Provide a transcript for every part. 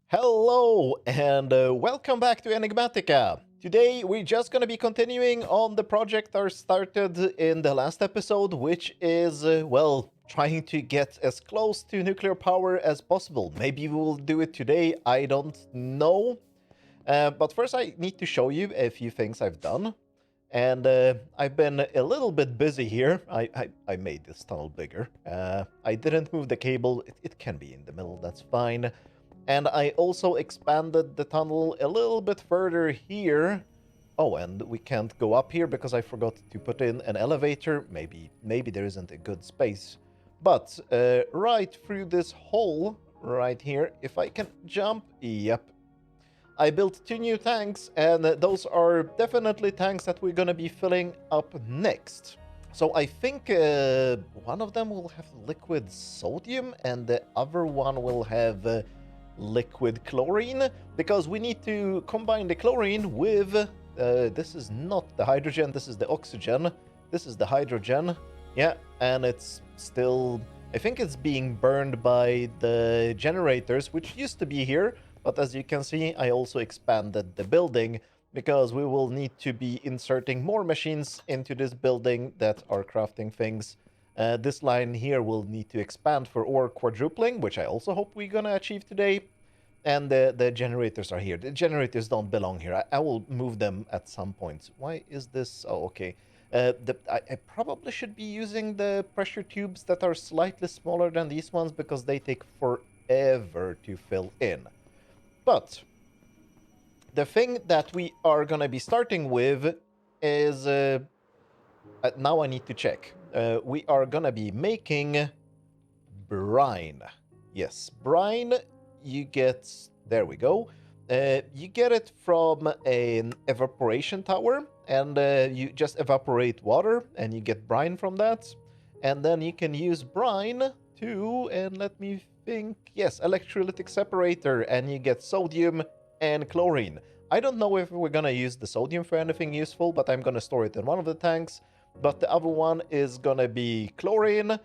Hello and welcome back to Enigmatica. Today we're just going to be continuing on the project I started in the last episode, which is, trying to get as close to nuclear power as possible. Maybe we'll do it today, I don't know. But first I need to show you a few things I've done. And I've been a little bit busy here. I made this tunnel bigger. I didn't move the cable. It can be in the middle, that's fine. And I also expanded the tunnel a little bit further here. Oh, and we can't go up here because I forgot to put in an elevator. Maybe there isn't a good space. But right through this hole right here, if I can jump, yep. I built 2 new tanks, and those are definitely tanks that we're going to be filling up next. So I think one of them will have liquid sodium, and the other one will have liquid chlorine, because we need to combine the chlorine with this is not the hydrogen, this is the oxygen, this is the hydrogen. Yeah, and it's still, I think it's being burned by the generators, which used to be here, but as you can see, I also expanded the building because we will need to be inserting more machines into this building that are crafting things. This line here will need to expand for ore quadrupling, which I also hope we're gonna achieve today. And the generators are here. The generators don't belong here. I will move them at some point. Why is this? Oh, okay. I probably should be using the pressure tubes that are slightly smaller than these ones because they take forever to fill in. But the thing that we are going to be starting with is... now I need to check. We are going to be making brine. Yes, brine, you get... There we go. You get it from an evaporation tower, and you just evaporate water, and you get brine from that. And then you can use brine to, and let me think, yes, electrolytic separator, and you get sodium and chlorine. I don't know if we're gonna use the sodium for anything useful, but I'm gonna store it in one of the tanks. But the other one is gonna be chlorine,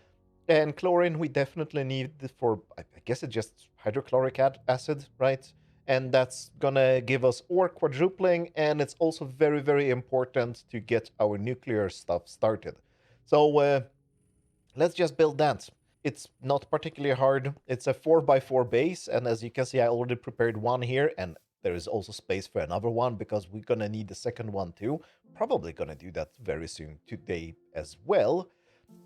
and chlorine we definitely need for, I guess it's just hydrochloric acid, right? And that's gonna give us ore quadrupling, and it's also very, very important to get our nuclear stuff started. So let's just build that. It's not particularly hard. It's a 4x4 base, and as you can see, I already prepared one here, and there is also space for another one because we're gonna need the second one too. Probably gonna do that very soon today as well.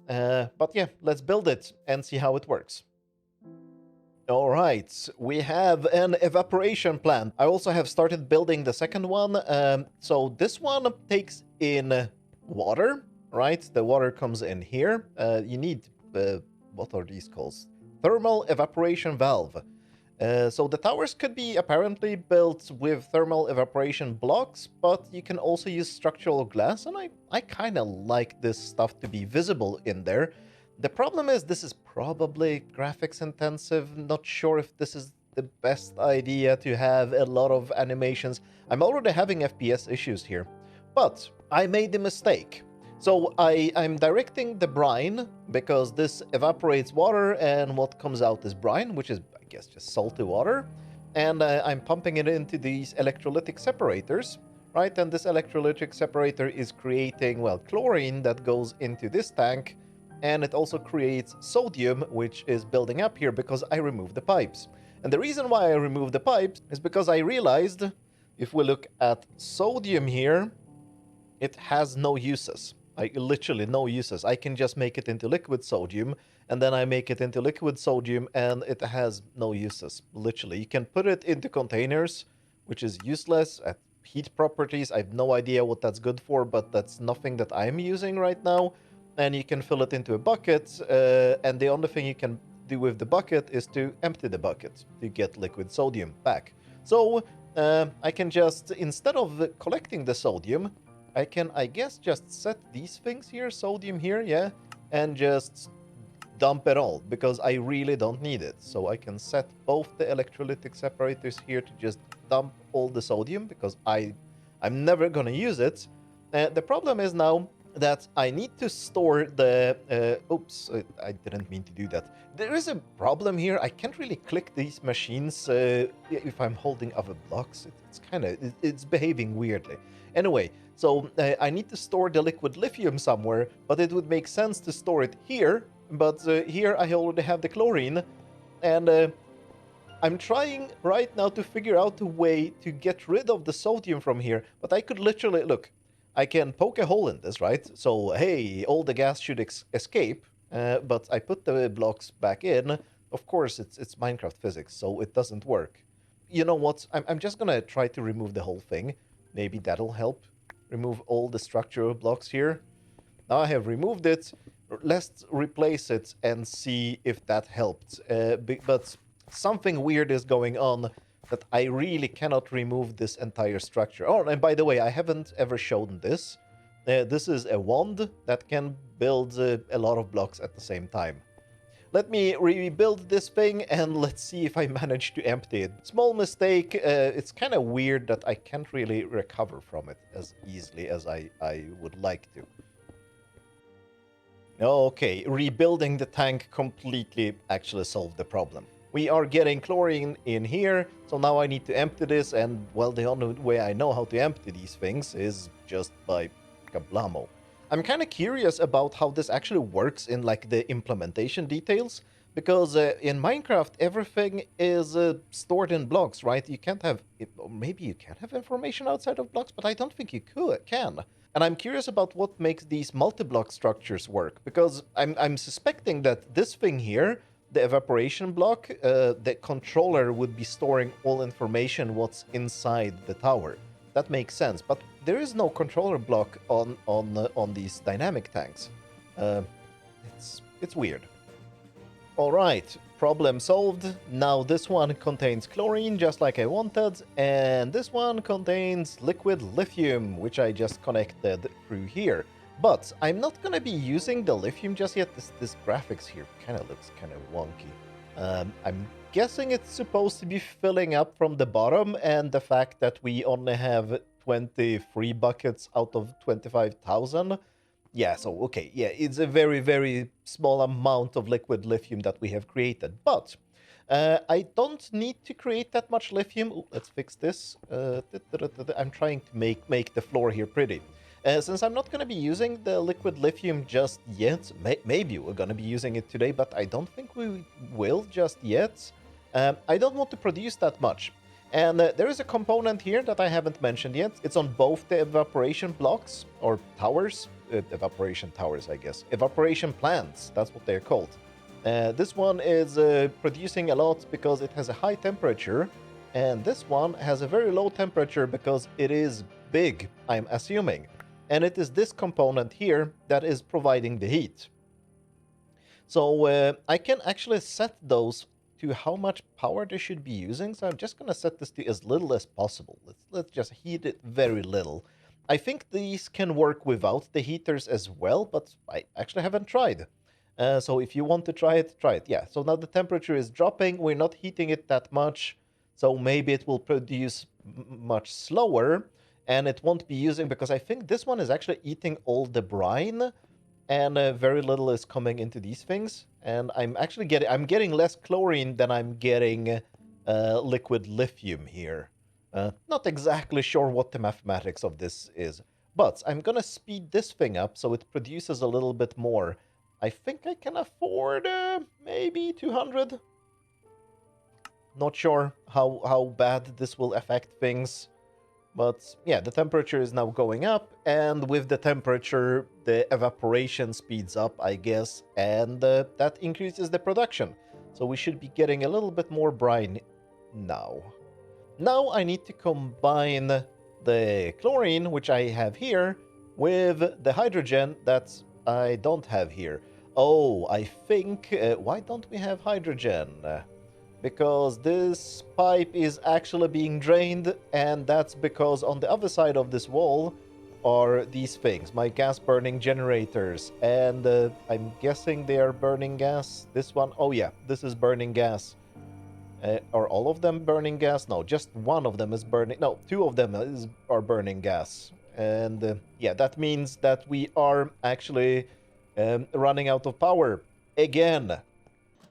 But yeah, let's build it and see how it works. All right, we have an evaporation plant. I also have started building the second one. So this one takes in water, right? The water comes in here. You need, what are these called? Thermal evaporation valve. So the towers could be apparently built with thermal evaporation blocks, but you can also use structural glass, and I kind of like this stuff to be visible in there. The problem is this is probably graphics intensive. Not sure if this is the best idea to have a lot of animations. I'm already having FPS issues here, but I made a mistake. So I'm directing the brine because this evaporates water and what comes out is brine, which is, I guess, just salty water. And I'm pumping it into these electrolytic separators, right? And this electrolytic separator is creating, well, chlorine that goes into this tank. And it also creates sodium, which is building up here because I removed the pipes. And the reason why I removed the pipes is because I realized, if we look at sodium here, it has no uses. Literally no uses. I can just make it into liquid sodium, and then I make it into liquid sodium, and it has no uses. Literally, you can put it into containers, which is useless at heat properties. I have no idea what that's good for, but that's nothing that I'm using right now. And you can fill it into a bucket, and the only thing you can do with the bucket is to empty the bucket to get liquid sodium back. So I can just, instead of collecting the sodium, I can, I guess, just set these things here, sodium here, yeah, and just dump it all, because I really don't need it. So I can set both the electrolytic separators here to just dump all the sodium, because I'm never gonna use it. The problem is now, that I need to store the... oops, I didn't mean to do that. There is a problem here. I can't really click these machines if I'm holding other blocks. It's kind of... It's behaving weirdly. Anyway, so I need to store the liquid lithium somewhere, but it would make sense to store it here. But here I already have the chlorine, and I'm trying right now to figure out a way to get rid of the sodium from here, but I could literally... Look, I can poke a hole in this, right? So, hey, all the gas should escape, but I put the blocks back in. Of course, it's Minecraft physics, so it doesn't work. You know what? I'm just gonna try to remove the whole thing. Maybe that'll help. Remove all the structural blocks here. Now I have removed it. Let's replace it and see if that helped. But something weird is going on that I really cannot remove this entire structure. Oh, and by the way, I haven't ever shown this. This is a wand that can build a lot of blocks at the same time. Let me rebuild this thing and let's see if I manage to empty it. Small mistake. It's kind of weird that I can't really recover from it as easily as I would like to. Okay, rebuilding the tank completely actually solved the problem. We are getting chlorine in here, so now I need to empty this, and, well, the only way I know how to empty these things is just by kablamo. I'm kind of curious about how this actually works in, like, the implementation details, because in Minecraft, everything is stored in blocks, right? You can't have... Or maybe you can have information outside of blocks, but I don't think you can. And I'm curious about what makes these multi-block structures work, because I'm suspecting that this thing here, the evaporation block, the controller would be storing all information what's inside the tower. That makes sense, but there is no controller block on these dynamic tanks. It's weird. All right, problem solved. Now this one contains chlorine, just like I wanted, and this one contains liquid lithium, which I just connected through here. But I'm not going to be using the lithium just yet. This graphics here kind of looks kind of wonky. I'm guessing it's supposed to be filling up from the bottom, and the fact that we only have 23 buckets out of 25,000. Yeah, so, okay, yeah, it's a very, very small amount of liquid lithium that we have created. But I don't need to create that much lithium. Ooh, let's fix this. I'm trying to make the floor here pretty. Since I'm not going to be using the liquid lithium just yet, maybe we're going to be using it today, but I don't think we will just yet. I don't want to produce that much. And there is a component here that I haven't mentioned yet. It's on both the evaporation blocks, or towers. Evaporation towers, I guess. Evaporation plants, that's what they're called. This one is producing a lot because it has a high temperature, and this one has a very low temperature because it is big, I'm assuming. And it is this component here that is providing the heat. So I can actually set those to how much power they should be using. So I'm just going to set this to as little as possible. Let's just heat it very little. I think these can work without the heaters as well, but I actually haven't tried. So if you want to try it, try it. Yeah, so now the temperature is dropping. We're not heating it that much. So maybe it will produce much slower. And it won't be using, because I think this one is actually eating all the brine, and very little is coming into these things. And I'm actually getting less chlorine than I'm getting liquid lithium here. Not exactly sure what the mathematics of this is, but I'm gonna speed this thing up so it produces a little bit more. I think I can afford maybe 200. Not sure how bad this will affect things. But yeah, the temperature is now going up, and with the temperature, the evaporation speeds up, I guess, and that increases the production. So we should be getting a little bit more brine now. Now I need to combine the chlorine, which I have here, with the hydrogen that I don't have here. Oh, I think... why don't we have hydrogen? Because this pipe is actually being drained, and that's because on the other side of this wall are these things, my gas burning generators, and I'm guessing they are burning gas. This one, oh yeah, this is burning gas. Are all of them burning gas? No, just one of them is burning. No, two of them are burning gas. And yeah, that means that we are actually running out of power again.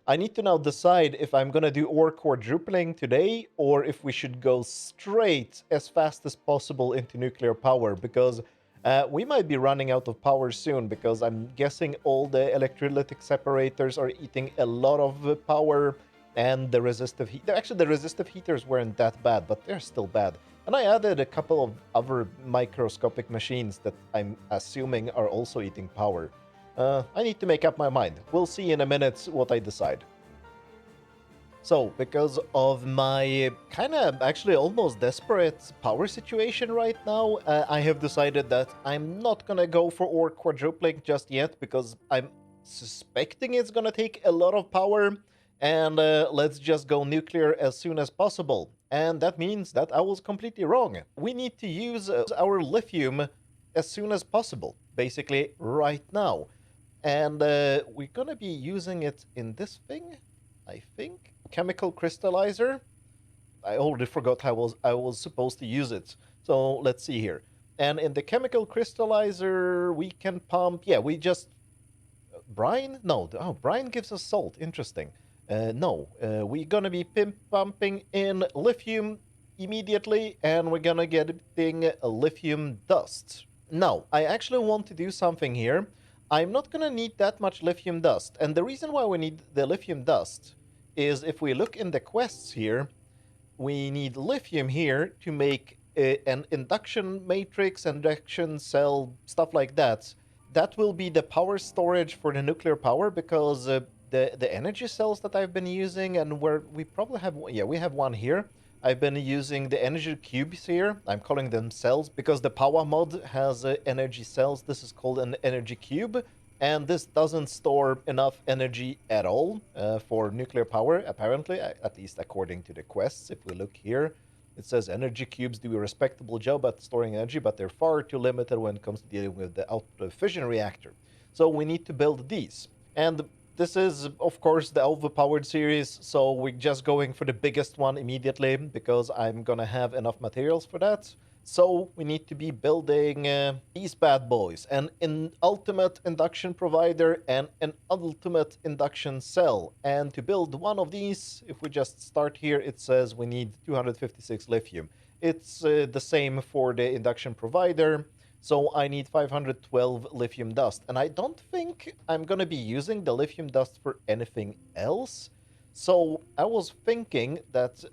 I need to now decide if I'm gonna do ore quadrupling today or if we should go straight as fast as possible into nuclear power, because we might be running out of power soon, because I'm guessing all the electrolytic separators are eating a lot of power, and the resistive heat... Actually, the resistive heaters weren't that bad, but they're still bad. And I added a couple of other microscopic machines that I'm assuming are also eating power. I need to make up my mind. We'll see in a minute what I decide. So, because of my kind of actually almost desperate power situation right now, I have decided that I'm not gonna go for ore quadrupling just yet, because I'm suspecting it's gonna take a lot of power, and let's just go nuclear as soon as possible. And that means that I was completely wrong. We need to use our lithium as soon as possible, basically right now. And we're gonna be using it in this thing, I think. Chemical crystallizer. I already forgot how I was supposed to use it. So let's see here. And in the chemical crystallizer, we can pump... Yeah, we just... brine? No. Oh, brine gives us salt. Interesting. No. We're gonna be pumping in lithium immediately, and we're gonna get lithium dust. Now, I actually want to do something here. I'm not going to need that much lithium dust. And the reason why we need the lithium dust is, if we look in the quests here, we need lithium here to make an induction matrix, induction cell, stuff like that. That will be the power storage for the nuclear power, because the energy cells that I've been using, and where we probably have... Yeah, we have one here. I've been using the energy cubes here. I'm calling them cells because the power mod has energy cells. This is called an energy cube, and this doesn't store enough energy at all for nuclear power, apparently, at least according to the quests. If we look here, it says energy cubes do a respectable job at storing energy, but they're far too limited when it comes to dealing with the output of fission reactor. So we need to build these. And this is, of course, the overpowered series, so we're just going for the biggest one immediately, because I'm gonna have enough materials for that. So we need to be building these bad boys, an ultimate induction provider and an ultimate induction cell. And to build one of these, if we just start here, it says we need 256 lithium. It's the same for the induction provider. So I need 512 lithium dust. And I don't think I'm going to be using the lithium dust for anything else. So I was thinking that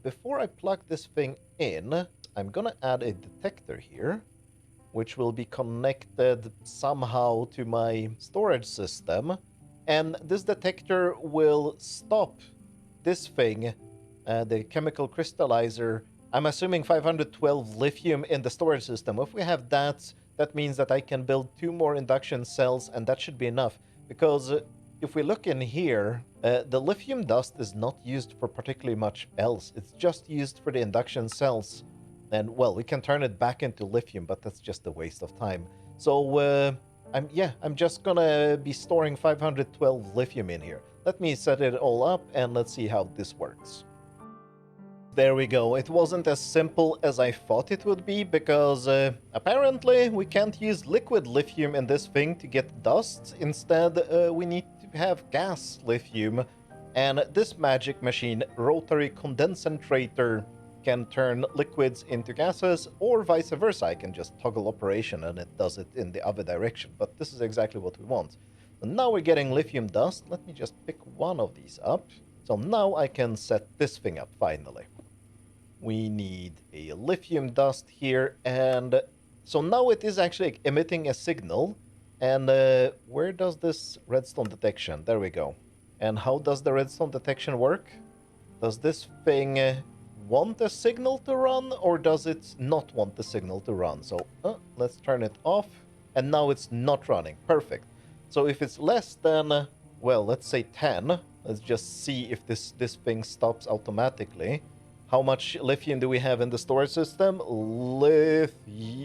before I plug this thing in, I'm going to add a detector here, which will be connected somehow to my storage system. And this detector will stop this thing, the chemical crystallizer. I'm assuming 512 lithium in the storage system. If we have that, that means that I can build 2 more induction cells, and that should be enough. Because if we look in here, the lithium dust is not used for particularly much else. It's just used for the induction cells. And, well, we can turn it back into lithium, but that's just a waste of time. So, I'm just gonna be storing 512 lithium in here. Let me set it all up, and let's see how this works. There we go. It wasn't as simple as I thought it would be, because apparently we can't use liquid lithium in this thing to get dust. Instead, we need to have gas lithium. And this magic machine, rotary condensator, can turn liquids into gases, or vice versa. I can just toggle operation and it does it in the other direction. But this is exactly what we want. So now we're getting lithium dust. Let me just pick one of these up. So now I can set this thing up finally. We need a lithium dust here, and so now it is actually emitting a signal. And where does this redstone detection? There we go. And how does the redstone detection work? Does this thing want a signal to run, or does it not want the signal to run? So let's turn it off, and now it's not running. Perfect. So if it's less than, well, let's say 10, let's just see if this thing stops automatically. How much lithium do we have in the storage system?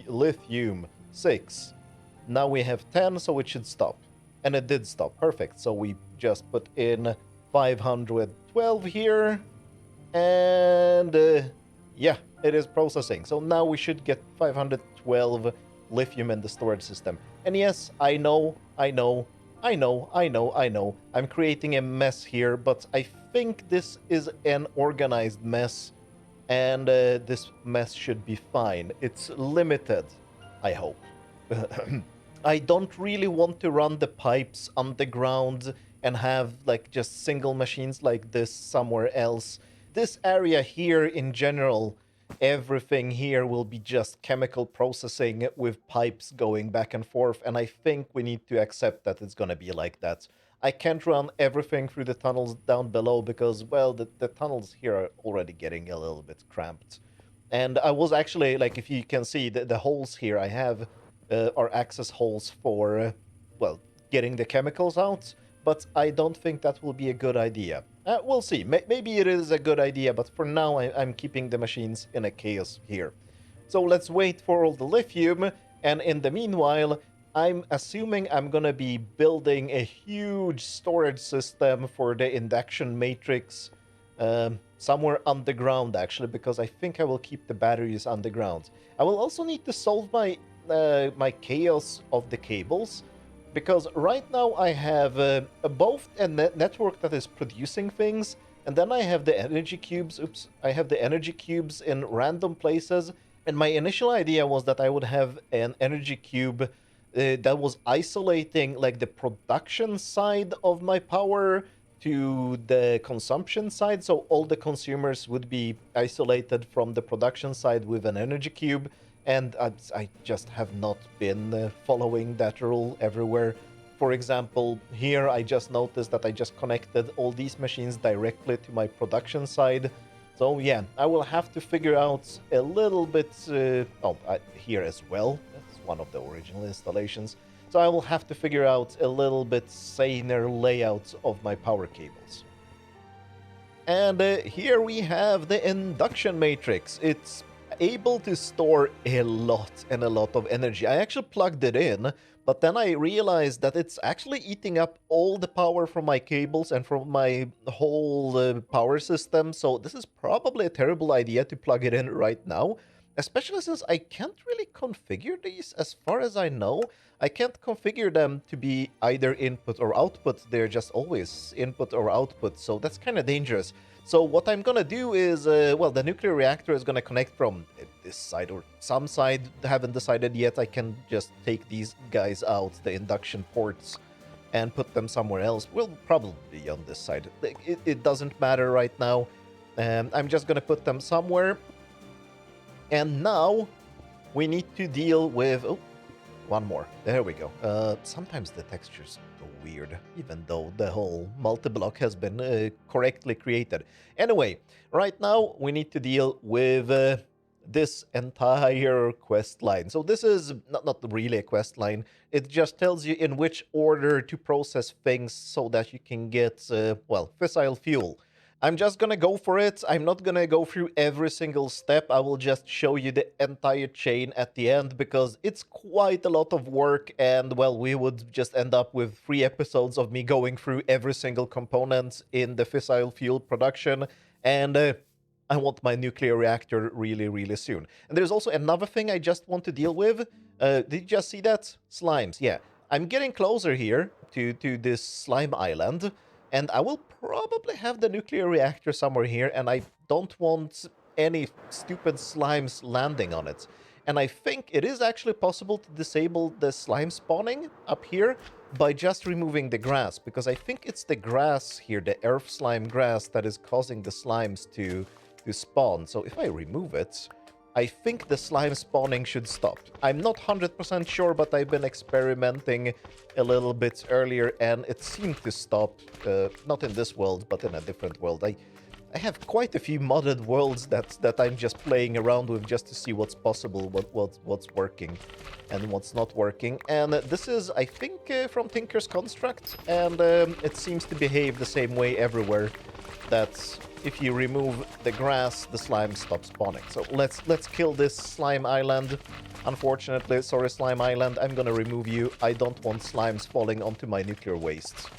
Lithium 6. Now we have 10, so it should stop. And it did stop. Perfect. So we just put in 512 here. And yeah, it is processing. So now we should get 512 lithium in the storage system. And yes, I know, I'm creating a mess here, but I think this is an organized mess, and this mess should be fine. It's limited, I hope. I don't really want to run the pipes underground and have like just single machines like this somewhere else. This area here in general, everything here will be just chemical processing with pipes going back and forth, and I think we need to accept that it's gonna be like that. I can't run everything through the tunnels down below because, well, the tunnels here are already getting a little bit cramped. And I was actually, like, if you can see, the holes here I have are access holes for, well, getting the chemicals out, but I don't think that will be a good idea. We'll see. Maybe it is a good idea, but for now I'm keeping the machines in a chaos here. So let's wait for all the lithium, and in the meanwhile, I'm assuming I'm gonna be building a huge storage system for the Induction Matrix somewhere underground, actually, because I think I will keep the batteries underground. I will also need to solve my my chaos of the cables, because right now I have both a network that is producing things, and then I have the energy cubes. Oops, I have the energy cubes in random places, and my initial idea was that I would have an energy cube that was isolating like the production side of my power to the consumption side, so all the consumers would be isolated from the production side with an energy cube. And I just have not been following that rule everywhere. For example, here I just noticed that I just connected all these machines directly to my production side. So yeah, I will have to figure out a little bit... here as well. That's one of the original installations. So I will have to figure out a little bit saner layout of my power cables. And here we have the Induction Matrix. It's able to store a lot of energy. I actually plugged it in, but then I realized that it's actually eating up all the power from my cables and from my whole power system. So this is probably a terrible idea to plug it in right now, especially since I can't really configure these. As far as I know, I can't configure them to be either input or output. They're just always input or output, so that's kind of dangerous. So what I'm gonna do is, well, the nuclear reactor is gonna connect from this side or some side. Haven't decided yet. I can just take these guys out, the induction ports, and put them somewhere else. We'll probably be on this side. It doesn't matter right now. I'm just gonna put them somewhere. And now we need to deal with... Oh, one more. There we go. Sometimes the textures go weird, even though the whole multi-block has been correctly created. Anyway, right now we need to deal with this entire quest line. So this is not really a quest line. It just tells you in which order to process things so that you can get, well, fissile fuel. I'm just gonna go for it. I'm not gonna go through every single step. I will just show you the entire chain at the end, because it's quite a lot of work, and, well, we would just end up with 3 episodes of me going through every single component in the fissile fuel production, and I want my nuclear reactor really soon. And there's also another thing I just want to deal with. Did you just see that? Slimes, yeah. I'm getting closer here to this slime island, and I will probably have the nuclear reactor somewhere here, and I don't want any stupid slimes landing on it. And I think it is actually possible to disable the slime spawning up here by just removing the grass, because I think it's the grass here, the earth slime grass, that is causing the slimes to spawn. So if I remove it, I think the slime spawning should stop. I'm not 100% sure, but I've been experimenting a little bit earlier, and it seemed to stop. Not in this world, but in a different world. I have quite a few modded worlds that I'm just playing around with just to see what's possible, what's working and what's not working. And this is, I think, from Tinker's Construct, and it seems to behave the same way everywhere. That if you remove the grass, the slime stops spawning. So let's kill this slime island. Unfortunately, sorry slime island, I'm gonna remove you. I don't want slimes falling onto my nuclear waste.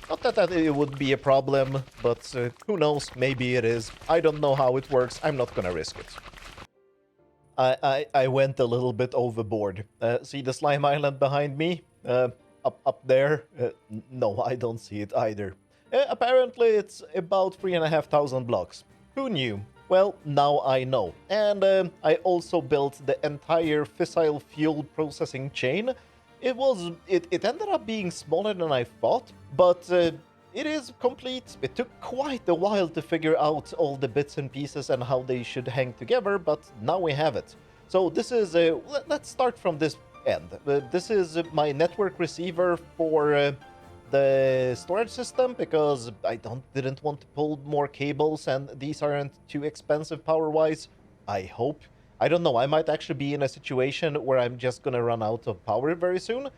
Not that it would be a problem, but who knows, maybe it is. I don't know how it works, I'm not gonna risk it. I went a little bit overboard. See the slime island behind me? Up there? No, I don't see it either. Apparently, it's about 3,500 blocks. Who knew? Well, now I know. And I also built the entire fissile fuel processing chain. It ended up being smaller than I thought, but it is complete. It took quite a while to figure out all the bits and pieces and how they should hang together, but now we have it. So this is, let's start from this end. This is my network receiver for the storage system, because I didn't want to pull more cables, and these aren't too expensive power-wise. I hope. I don't know, I might actually be in a situation where I'm just gonna run out of power very soon,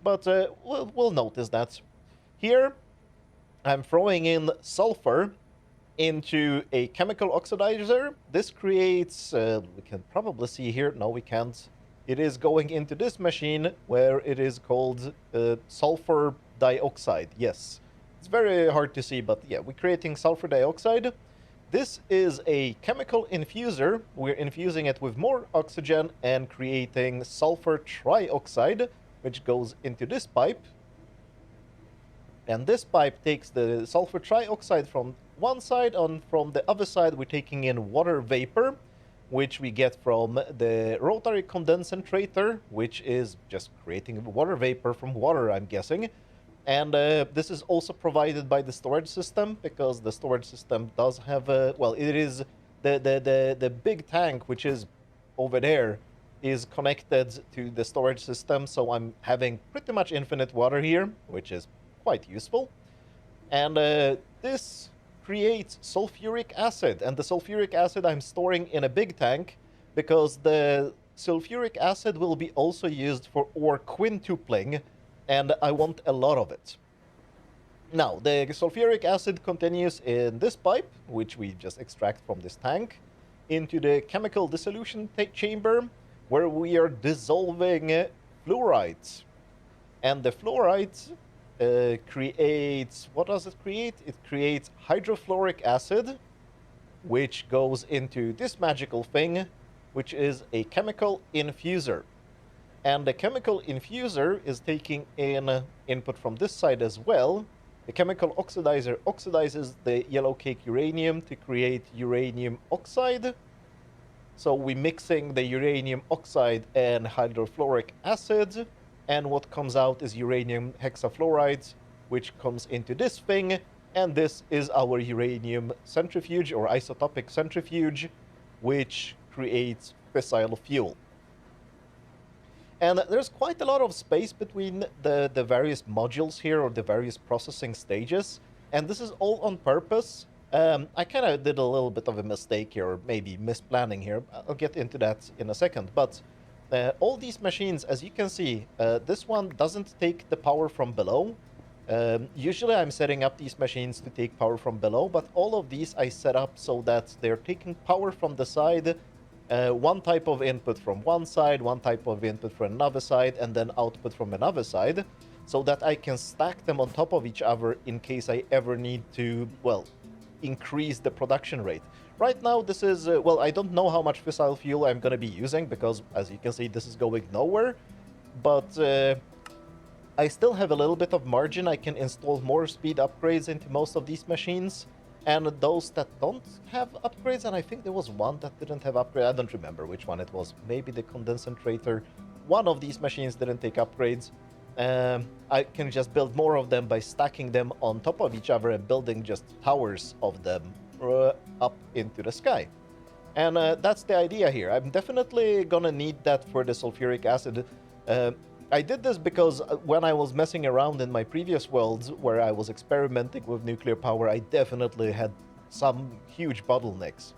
but we'll notice that. Here, I'm throwing in sulfur into a chemical oxidizer. This creates, we can probably see here, no we can't. It is going into this machine where it is called sulfur dioxide, yes. It's very hard to see, but yeah, we're creating sulfur dioxide. This is a chemical infuser. We're infusing it with more oxygen and creating sulfur trioxide, which goes into this pipe. And this pipe takes the sulfur trioxide from one side, and from the other side we're taking in water vapor, which we get from the rotary condensator, which is just creating water vapor from water, I'm guessing. And this is also provided by the storage system, because the storage system does have a, well, it is the big tank, which is over there, is connected to the storage system, so I'm having pretty much infinite water here, which is quite useful. And this creates sulfuric acid, and the sulfuric acid I'm storing in a big tank, because the sulfuric acid will be also used for ore quintupling, and I want a lot of it. Now, the sulfuric acid continues in this pipe, which we just extract from this tank, into the chemical dissolution chamber, where we are dissolving fluorides. And the fluorides creates, what does it create? It creates hydrofluoric acid, which goes into this magical thing, which is a chemical infuser. And the chemical infuser is taking in input from this side as well. The chemical oxidizer oxidizes the yellow cake uranium to create uranium oxide. So we're mixing the uranium oxide and hydrofluoric acid, and what comes out is uranium hexafluoride, which comes into this thing, and this is our uranium centrifuge, or isotopic centrifuge, which creates fissile fuel. And there's quite a lot of space between the various modules here, or the various processing stages, and this is all on purpose. I kind of did a little bit of a mistake here, or maybe misplanning here. I'll get into that in a second, but all these machines, as you can see, this one doesn't take the power from below. Usually I'm setting up these machines to take power from below, but all of these I set up so that they're taking power from the side, one type of input from one side, one type of input from another side, and then output from another side, so that I can stack them on top of each other in case I ever need to, well, increase the production rate. Right now, this is, well, I don't know how much fissile fuel I'm going to be using, because, as you can see, this is going nowhere, but I still have a little bit of margin. I can install more speed upgrades into most of these machines, and those that don't have upgrades, and I think there was one that didn't have upgrade, I don't remember which one it was, maybe the condensator. One of these machines didn't take upgrades. I can just build more of them by stacking them on top of each other and building just towers of them up into the sky. And that's the idea here. I'm definitely gonna need that for the sulfuric acid. I did this because when I was messing around in my previous worlds, where I was experimenting with nuclear power, I definitely had some huge bottlenecks.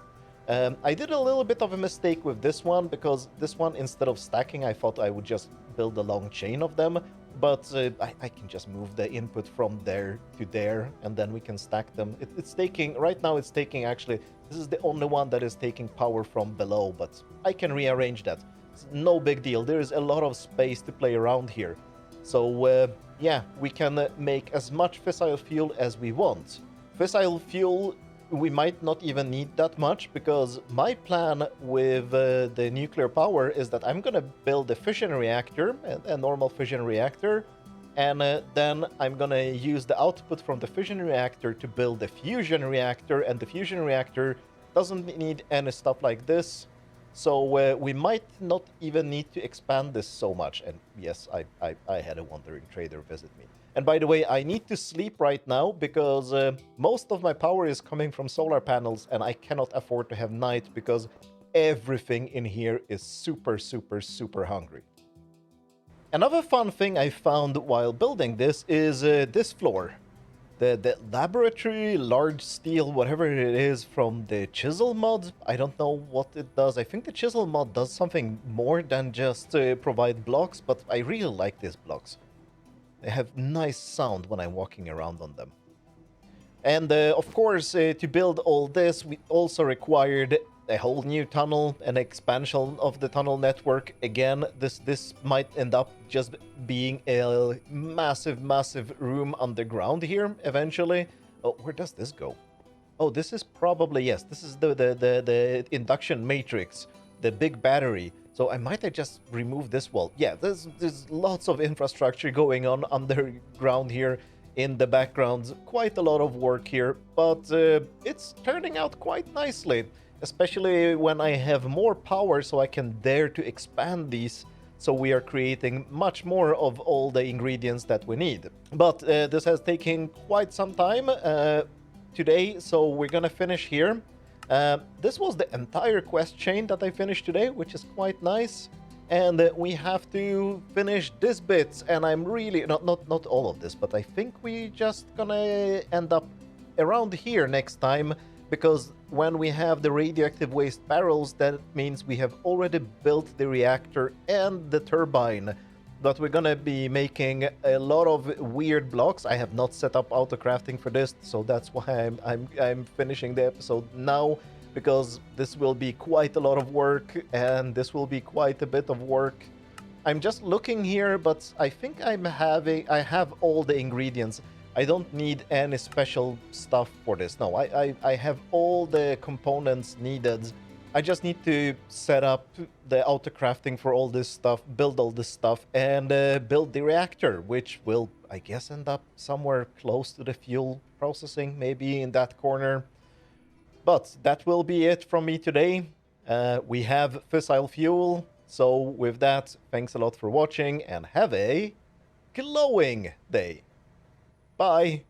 I did a little bit of a mistake with this one, because this one, instead of stacking, I thought I would just build a long chain of them, but I can just move the input from there to there, and then we can stack them. It's taking, right now it's taking, actually, this is the only one that is taking power from below, but I can rearrange that. It's no big deal. There is a lot of space to play around here. So, yeah, we can make as much fissile fuel as we want. Fissile fuel we might not even need that much, because my plan with the nuclear power is that I'm gonna build a fission reactor, a normal fission reactor, and then I'm gonna use the output from the fission reactor to build a fusion reactor, and the fusion reactor doesn't need any stuff like this. So we might not even need to expand this so much. And yes, I had a wandering trader visit me. And by the way, I need to sleep right now because most of my power is coming from solar panels, and I cannot afford to have night because everything in here is super, super, super hungry. Another fun thing I found while building this is this floor. The laboratory large steel, whatever it is, from the chisel mod. I don't know what it does. I think the chisel mod does something more than just provide blocks, but I really like these blocks. They have nice sound when I'm walking around on them. And of course, to build all this, we also required a whole new tunnel, an expansion of the tunnel network. Again, this might end up just being a massive, massive room underground here eventually. Oh, where does this go? Oh, this is probably, yes, this is the induction matrix, the big battery. So I might have just removed this wall. Yeah, there's lots of infrastructure going on underground here in the background. Quite a lot of work here, but it's turning out quite nicely. Especially when I have more power, so I can dare to expand these. So we are creating much more of all the ingredients that we need. But this has taken quite some time today, so we're gonna finish here. This was the entire quest chain that I finished today, which is quite nice. And we have to finish this bit, and I'm really not all of this, but I think we just gonna end up around here next time. Because when we have the radioactive waste barrels, that means we have already built the reactor and the turbine. But we're gonna be making a lot of weird blocks. I have not set up auto crafting for this, so that's why I'm finishing the episode now, because this will be quite a lot of work, and this will be quite a bit of work. I'm just looking here, but I think I have all the ingredients. I don't need any special stuff for this. No, I have all the components needed. I just need to set up the auto crafting for all this stuff, build all this stuff, and build the reactor, which will, I guess, end up somewhere close to the fuel processing, maybe in that corner. But that will be it from me today. We have fissile fuel. So with that, thanks a lot for watching, and have a glowing day. Bye.